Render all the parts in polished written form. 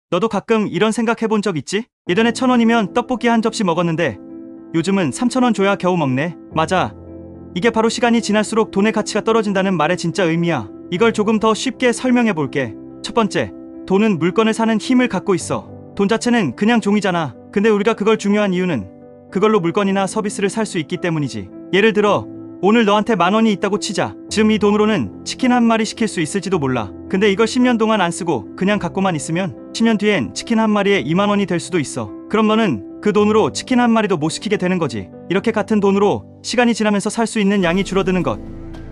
너도 가끔 이런 생각 해본 적 있지? 예전에 1,000원이면 떡볶이 한 접시 먹었는데 요즘은 3,000원 줘야 겨우 먹네. 맞아. 이게 바로 시간이 지날수록 돈의 가치가 떨어진다는 말의 진짜 의미야. 이걸 조금 더 쉽게 설명해 볼게. 첫 번째, 돈은 물건을 사는 힘을 갖고 있어. 돈 자체는 그냥 종이잖아. 근데 우리가 그걸 중요한 이유는 그걸로 물건이나 서비스를 살 수 있기 때문이지. 예를 들어 오늘 너한테 10,000원이 있다고 치자. 지금 이 돈으로는 치킨 한 마리 시킬 수 있을지도 몰라. 근데 이걸 10년 동안 안 쓰고 그냥 갖고만 있으면 10년 뒤엔 치킨 한 마리에 20,000원이 될 수도 있어. 그럼 너는 그 돈으로 치킨 한 마리도 못 시키게 되는 거지. 이렇게 같은 돈으로 시간이 지나면서 살 수 있는 양이 줄어드는 것.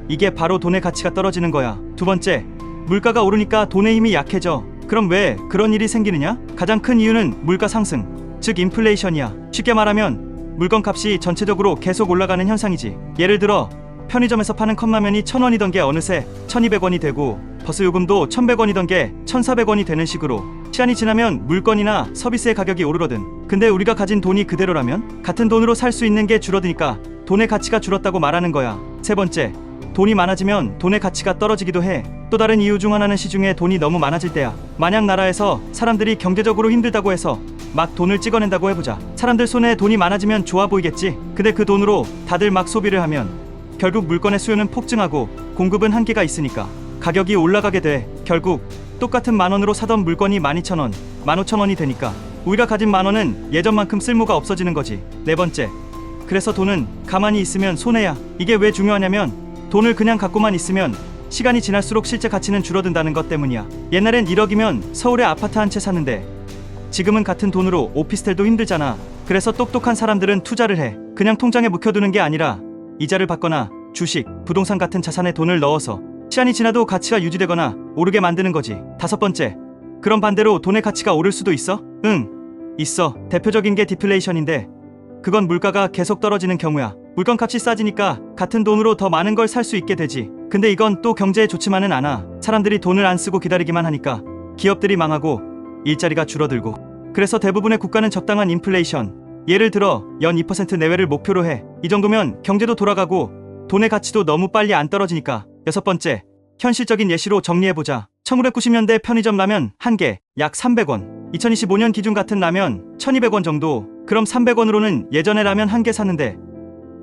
이게 바로 돈의 가치가 떨어지는 거야. 두 번째, 물가가 오르니까 돈의 힘이 약해져. 그럼 왜 그런 일이 생기느냐? 가장 큰 이유는 물가 상승, 즉 인플레이션이야. 쉽게 말하면 물건 값이 전체적으로 계속 올라가는 현상이지. 예를 들어 편의점에서 파는 컵라면이 1,000원이던 게 어느새 1,200원이 되고 버스 요금도 1,100원이던 게 1,400원이 되는 식으로 시간이 지나면 물건이나 서비스의 가격이 오르거든. 근데 우리가 가진 돈이 그대로라면 같은 돈으로 살 수 있는 게 줄어드니까 돈의 가치가 줄었다고 말하는 거야. 세 번째, 돈이 많아지면 돈의 가치가 떨어지기도 해. 또 다른 이유 중 하나는 시중에 돈이 너무 많아질 때야. 만약 나라에서 사람들이 경제적으로 힘들다고 해서 막 돈을 찍어낸다고 해보자. 사람들 손에 돈이 많아지면 좋아 보이겠지. 근데 그 돈으로 다들 막 소비를 하면 결국 물건의 수요는 폭증하고 공급은 한계가 있으니까 가격이 올라가게 돼. 결국 똑같은 10,000원으로 사던 물건이 12,000원, 15,000원이 되니까 우리가 가진 10,000원은 예전만큼 쓸모가 없어지는 거지. 네 번째, 그래서 돈은 가만히 있으면 손해야. 이게 왜 중요하냐면 돈을 그냥 갖고만 있으면 시간이 지날수록 실제 가치는 줄어든다는 것 때문이야. 옛날엔 1억이면 서울에 아파트 한 채 샀는데 지금은 같은 돈으로 오피스텔도 힘들잖아. 그래서 똑똑한 사람들은 투자를 해. 그냥 통장에 묵혀두는 게 아니라 이자를 받거나 주식, 부동산 같은 자산에 돈을 넣어서 시간이 지나도 가치가 유지되거나 오르게 만드는 거지. 다섯 번째, 그럼 반대로 돈의 가치가 오를 수도 있어? 응, 있어. 대표적인 게 디플레이션인데 그건 물가가 계속 떨어지는 경우야. 물건 값이 싸지니까 같은 돈으로 더 많은 걸 살 수 있게 되지. 근데 이건 또 경제에 좋지만은 않아. 사람들이 돈을 안 쓰고 기다리기만 하니까 기업들이 망하고 일자리가 줄어들고. 그래서 대부분의 국가는 적당한 인플레이션, 예를 들어 연 2% 내외를 목표로 해. 이 정도면 경제도 돌아가고 돈의 가치도 너무 빨리 안 떨어지니까. 여섯 번째, 현실적인 예시로 정리해보자. 1990년대 편의점 라면 한 개 약 300원, 2025년 기준 같은 라면 1,200원 정도. 그럼 300원으로는 예전에 라면 한 개 샀는데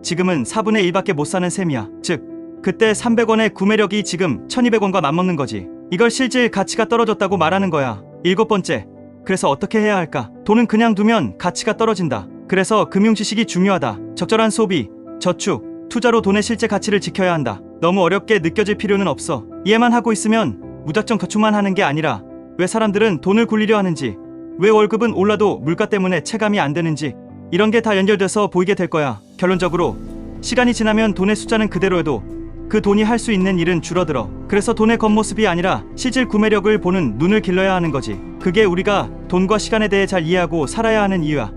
지금은 4분의 1밖에 못 사는 셈이야. 즉 그때 300원의 구매력이 지금 1,200원과 맞먹는 거지. 이걸 실질 가치가 떨어졌다고 말하는 거야. 일곱 번째, 그래서 어떻게 해야 할까? 돈은 그냥 두면 가치가 떨어진다. 그래서 금융지식이 중요하다. 적절한 소비, 저축, 투자로 돈의 실제 가치를 지켜야 한다. 너무 어렵게 느껴질 필요는 없어. 이해만 하고 있으면 무작정 저축만 하는 게 아니라 왜 사람들은 돈을 굴리려 하는지, 왜 월급은 올라도 물가 때문에 체감이 안 되는지, 이런 게 다 연결돼서 보이게 될 거야. 결론적으로 시간이 지나면 돈의 숫자는 그대로여도 그 돈이 할 수 있는 일은 줄어들어. 그래서 돈의 겉모습이 아니라 실질 구매력을 보는 눈을 길러야 하는 거지. 그게 우리가 돈과 시간에 대해 잘 이해하고 살아야 하는 이유야.